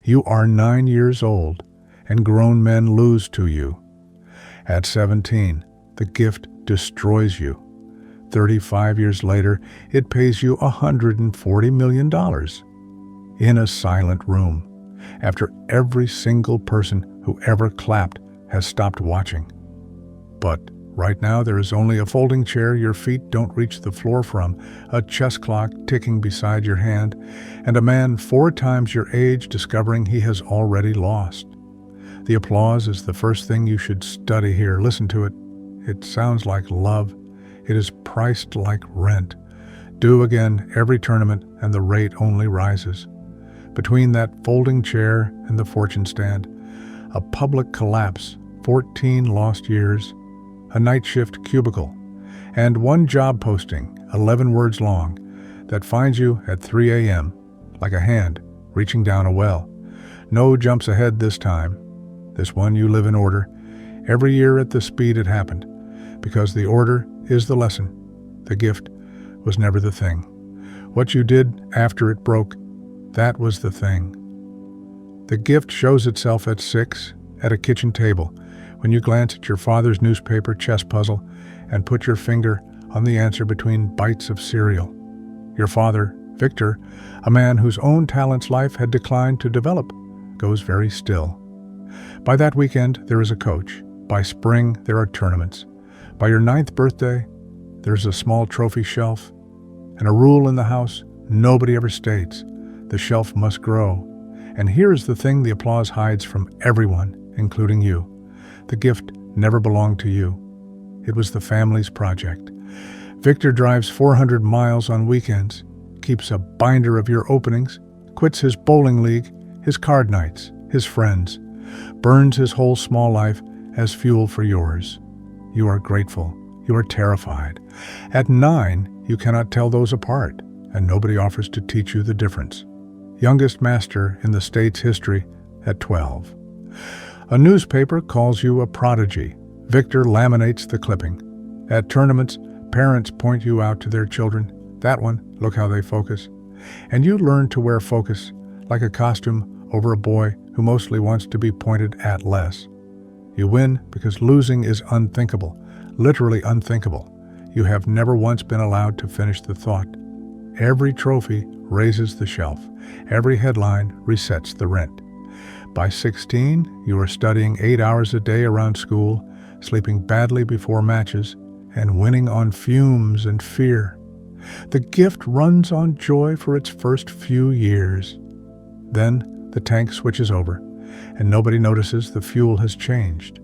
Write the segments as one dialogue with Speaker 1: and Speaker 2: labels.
Speaker 1: You are 9 years old, and grown men lose to you. At 17, the gift destroys you. 35 years later, it pays you $140 million in a silent room, after every single person who ever clapped has stopped watching. But right now there is only a folding chair your feet don't reach the floor from, a chess clock ticking beside your hand, and a man 4 times your age discovering he has already lost. The applause is the first thing you should study here. Listen to it. It sounds like love. It is priced like rent. Do again every tournament, and the rate only rises. Between that folding chair and the fortune stand, a public collapse, 14 lost years, a night shift cubicle, and one job posting, 11 words long, that finds you at 3 a.m., like a hand reaching down a well. No jumps ahead this time. This one you live in order, every year at the speed it happened, because the order is the lesson. The gift was never the thing. What you did after it broke, that was the thing. The gift shows itself at 6 at a kitchen table when you glance at your father's newspaper chess puzzle and put your finger on the answer between bites of cereal. Your father, Victor, a man whose own talents life had declined to develop, goes very still. By that weekend, there is a coach. By spring, there are tournaments. By your 9th birthday, there's a small trophy shelf, and a rule in the house nobody ever states. The shelf must grow. And here is the thing the applause hides from everyone, including you. The gift never belonged to you. It was the family's project. Victor drives 400 miles on weekends, keeps a binder of your openings, quits his bowling league, his card nights, his friends, burns his whole small life as fuel for yours. You are grateful. You are terrified. At 9, you cannot tell those apart, and nobody offers to teach you the difference. Youngest master in the state's history at 12. A newspaper calls you a prodigy. Victor laminates the clipping. At tournaments, parents point you out to their children. That one, look how they focus. And you learn to wear focus, like a costume over a boy who mostly wants to be pointed at less. You win because losing is unthinkable, literally unthinkable. You have never once been allowed to finish the thought. Every trophy raises the shelf. Every headline resets the rent. By 16, you are studying 8 hours a day around school, sleeping badly before matches, and winning on fumes and fear. The gift runs on joy for its first few years. Then the tank switches over, and nobody notices the fuel has changed.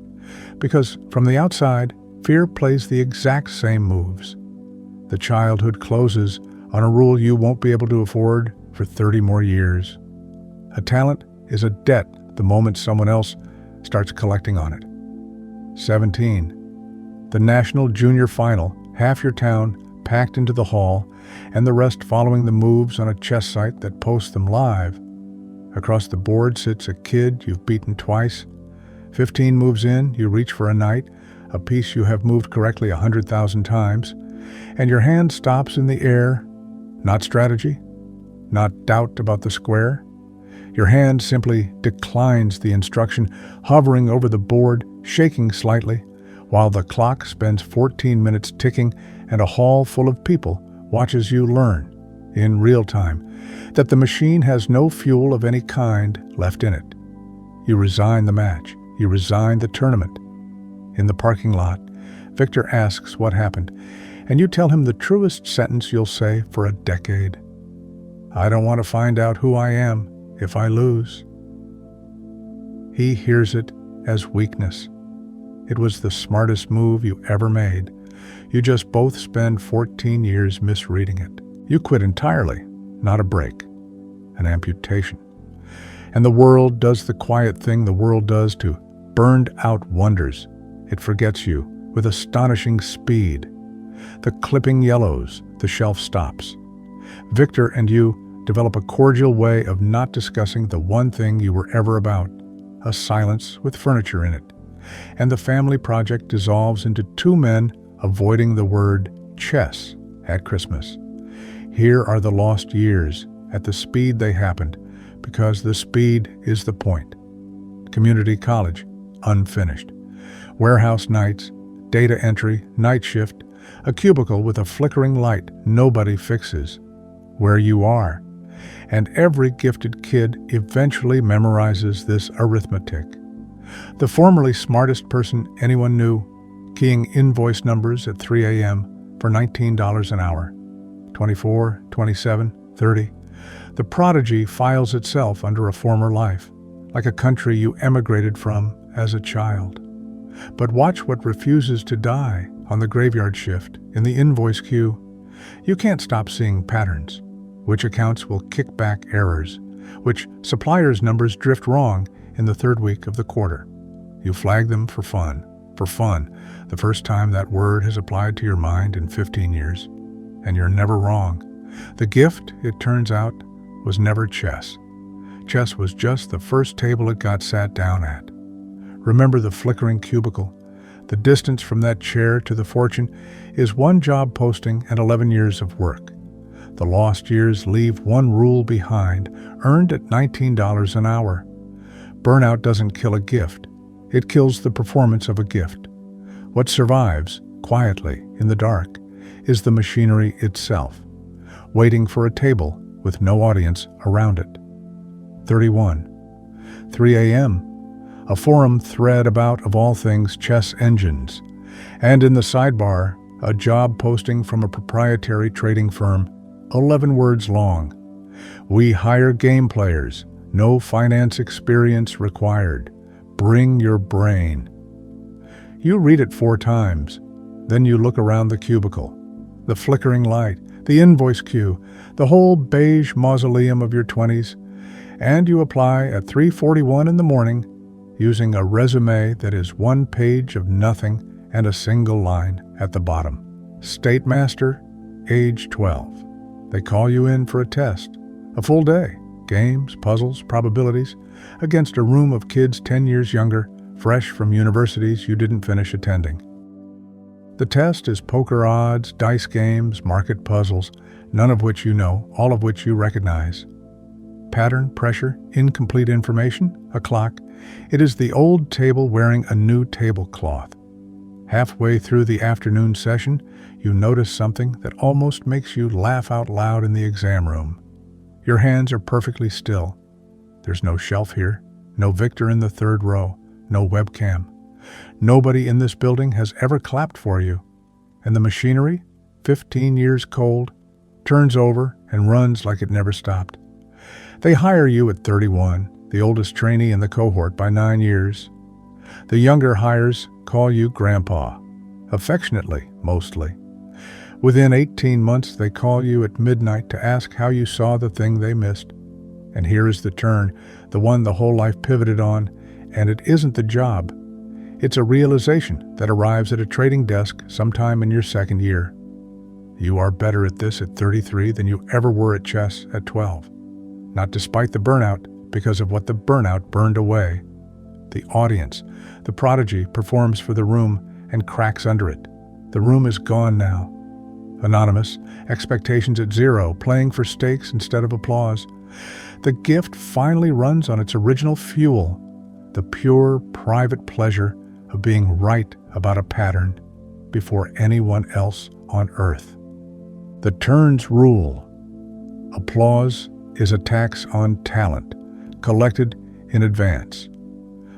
Speaker 1: Because from the outside, fear plays the exact same moves. The childhood closes on a rule you won't be able to afford for 30 more years. A talent is a debt the moment someone else starts collecting on it. 17. The National Junior Final, half your town packed into the hall, and the rest following the moves on a chess site that posts them live. Across the board sits a kid you've beaten twice. 15 moves in, you reach for a knight, a piece you have moved correctly 100,000 times, and your hand stops in the air. Not strategy, not doubt about the square. Your hand simply declines the instruction, hovering over the board, shaking slightly, while the clock spends 14 minutes ticking and a hall full of people watches you learn, in real time, that the machine has no fuel of any kind left in it. You resign the match. You resign the tournament. In the parking lot, Victor asks what happened, and you tell him the truest sentence you'll say for a decade. I don't want to find out who I am if I lose. He hears it as weakness. It was the smartest move you ever made. You just both spend 14 years misreading it. You quit entirely, not a break, an amputation. And the world does the quiet thing the world does to burned-out wonders. It forgets you with astonishing speed. The clipping yellows, the shelf stops. Victor and you develop a cordial way of not discussing the one thing you were ever about, a silence with furniture in it. And the family project dissolves into 2 men avoiding the word chess at Christmas. Here are the lost years, at the speed they happened, because the speed is the point. Community college, unfinished. Warehouse nights, data entry, night shift, a cubicle with a flickering light nobody fixes. Where you are. And every gifted kid eventually memorizes this arithmetic. The formerly smartest person anyone knew, keying invoice numbers at 3 a.m. for $19 an hour. 24, 27, 30. The prodigy files itself under a former life, like a country you emigrated from as a child. But watch what refuses to die on the graveyard shift, in the invoice queue. You can't stop seeing patterns. Which accounts will kick back errors, which suppliers' numbers drift wrong in the third week of the quarter. You flag them for fun, the first time that word has applied to your mind in 15 years. And you're never wrong. The gift, it turns out, was never chess. Chess was just the first table it got sat down at. Remember the flickering cubicle? The distance from that chair to the fortune is one job posting and 11 years of work. The lost years leave one rule behind, earned at $19 an hour. Burnout doesn't kill a gift. It kills the performance of a gift. What survives, quietly, in the dark, is the machinery itself, waiting for a table with no audience around it. 31. 3 a.m. A forum thread about, of all things, chess engines. And in the sidebar, a job posting from a proprietary trading firm, 11 words long. We hire game players. No finance experience required. Bring your brain. You read it 4 times. Then you look around the cubicle. The flickering light, the invoice queue, the whole beige mausoleum of your 20s. And you apply at 3:41 in the morning using a resume that is 1 page of nothing and a single line at the bottom. State Master, age 12. They call you in for a test, a full day, games, puzzles, probabilities, against a room of kids 10 years younger, fresh from universities you didn't finish attending. The test is poker odds, dice games, market puzzles, none of which you know, all of which you recognize. Pattern, pressure, incomplete information, a clock. It is the old table wearing a new tablecloth. Halfway through the afternoon session, you notice something that almost makes you laugh out loud in the exam room. Your hands are perfectly still. There's no shelf here, no Victor in the 3rd row, no webcam. Nobody in this building has ever clapped for you. And the machinery, 15 years cold, turns over and runs like it never stopped. They hire you at 31, the oldest trainee in the cohort by 9 years. The younger hires call you Grandpa, affectionately, mostly. Within 18 months, they call you at midnight to ask how you saw the thing they missed. And here is the turn, the one the whole life pivoted on, and it isn't the job. It's a realization that arrives at a trading desk sometime in your 2nd year. You are better at this at 33 than you ever were at chess at 12. Not despite the burnout, because of what the burnout burned away. The audience, the prodigy, performs for the room and cracks under it. The room is gone now. Anonymous, expectations at 0, playing for stakes instead of applause. The gift finally runs on its original fuel, the pure, private pleasure of being right about a pattern before anyone else on earth. The turns rule. Applause is a tax on talent, collected in advance.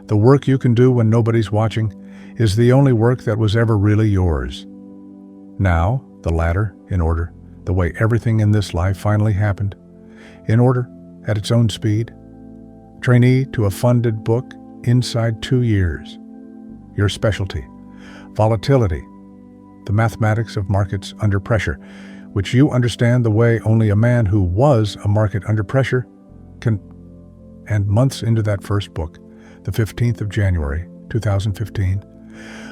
Speaker 1: The work you can do when nobody's watching is the only work that was ever really yours. Now, the ladder, in order, the way everything in this life finally happened, in order, at its own speed. Trainee to a funded book inside 2 years. Your specialty, volatility, the mathematics of markets under pressure, which you understand the way only a man who was a market under pressure can. And months into that first book, the 15th of January, 2015,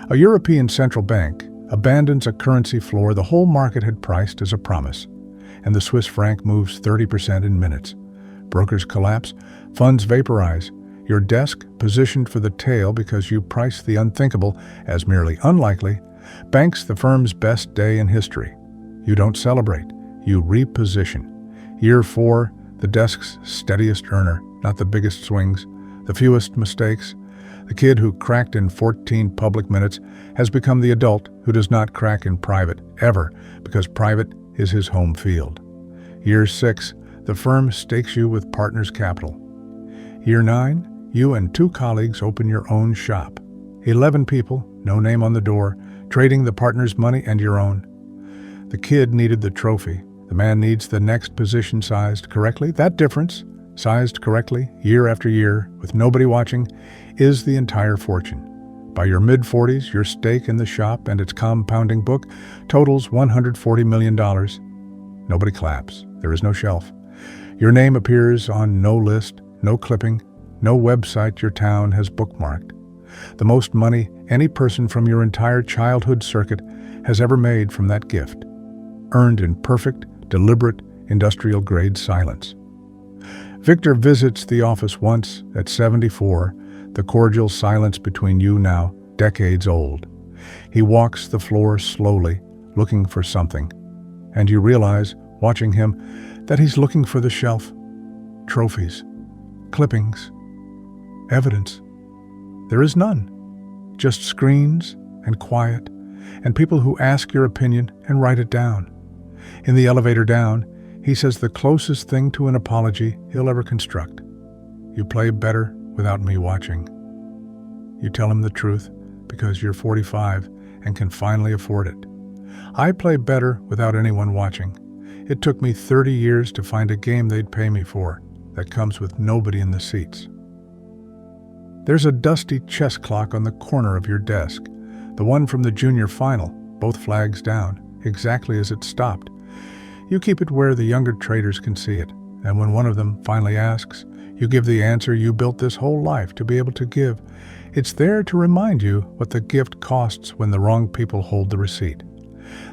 Speaker 1: a European central bank abandons a currency floor the whole market had priced as a promise, and the Swiss franc moves 30% in minutes. Brokers collapse, funds vaporize, your desk, positioned for the tail because you priced the unthinkable as merely unlikely, banks the firm's best day in history. You don't celebrate, you reposition. Year 4, the desk's steadiest earner, not the biggest swings, the fewest mistakes. The kid who cracked in 14 public minutes has become the adult who does not crack in private, ever, because private is his home field. Year 6, the firm stakes you with partners' capital. Year 9, you and 2 colleagues open your own shop. 11 people, no name on the door, trading the partner's money and your own. The kid needed the trophy. The man needs the next position sized correctly. That difference, sized correctly, year after year, with nobody watching, is the entire fortune. By your mid-40s, your stake in the shop and its compounding book totals $140 million. Nobody claps. There is no shelf. Your name appears on no list, no clipping, no website your town has bookmarked. The most money any person from your entire childhood circuit has ever made from that gift, earned in perfect, deliberate, industrial-grade silence. Victor visits the office once at 74, the cordial silence between you now, decades old. He walks the floor slowly, looking for something, and you realize, watching him, that he's looking for the shelf. Trophies, clippings, evidence. There is none. Just screens and quiet, and people who ask your opinion and write it down. In the elevator down, he says the closest thing to an apology he'll ever construct. You play better without me watching. You tell him the truth because you're 45 and can finally afford it. I play better without anyone watching. It took me 30 years to find a game they'd pay me for that comes with nobody in the seats. There's a dusty chess clock on the corner of your desk, the one from the junior final, both flags down, exactly as it stopped. You keep it where the younger traders can see it, and when one of them finally asks, you give the answer you built this whole life to be able to give. It's there to remind you what the gift costs when the wrong people hold the receipt.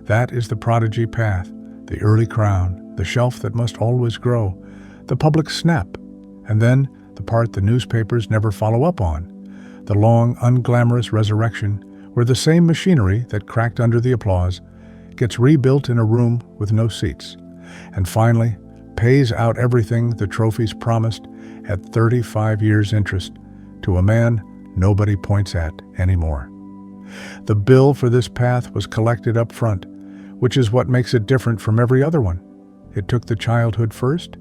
Speaker 1: That is the prodigy path, the early crown, the shelf that must always grow, the public snap, and then the part the newspapers never follow up on, the long, unglamorous resurrection where the same machinery that cracked under the applause gets rebuilt in a room with no seats, and finally pays out everything the trophies promised at 35 years interest to a man nobody points at anymore. The bill for this path was collected up front, which is what makes it different from every other one. It took the childhood first,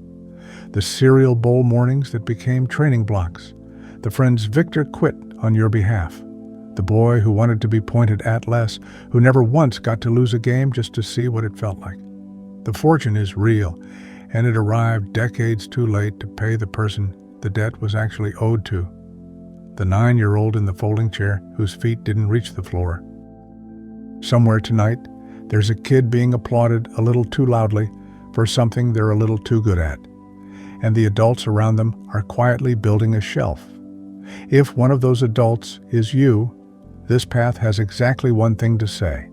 Speaker 1: the cereal bowl mornings that became training blocks, the friends Victor quit on your behalf, the boy who wanted to be pointed at less, who never once got to lose a game just to see what it felt like. The fortune is real, and it arrived decades too late to pay the person the debt was actually owed to, the 9-year-old in the folding chair whose feet didn't reach the floor. Somewhere tonight, there's a kid being applauded a little too loudly for something they're a little too good at, and the adults around them are quietly building a shelf. If one of those adults is you, this path has exactly one thing to say,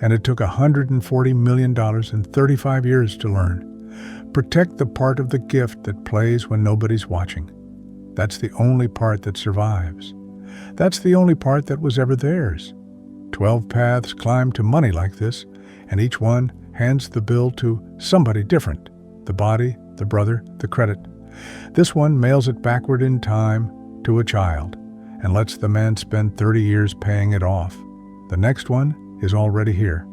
Speaker 1: and it took $140 million and 35 years to learn. Protect the part of the gift that plays when nobody's watching. That's the only part that survives. That's the only part that was ever theirs. 12 paths climb to money like this, and each one hands the bill to somebody different, the body, the brother, the credit. This one mails it backward in time to a child and lets the man spend 30 years paying it off. The next one is already here.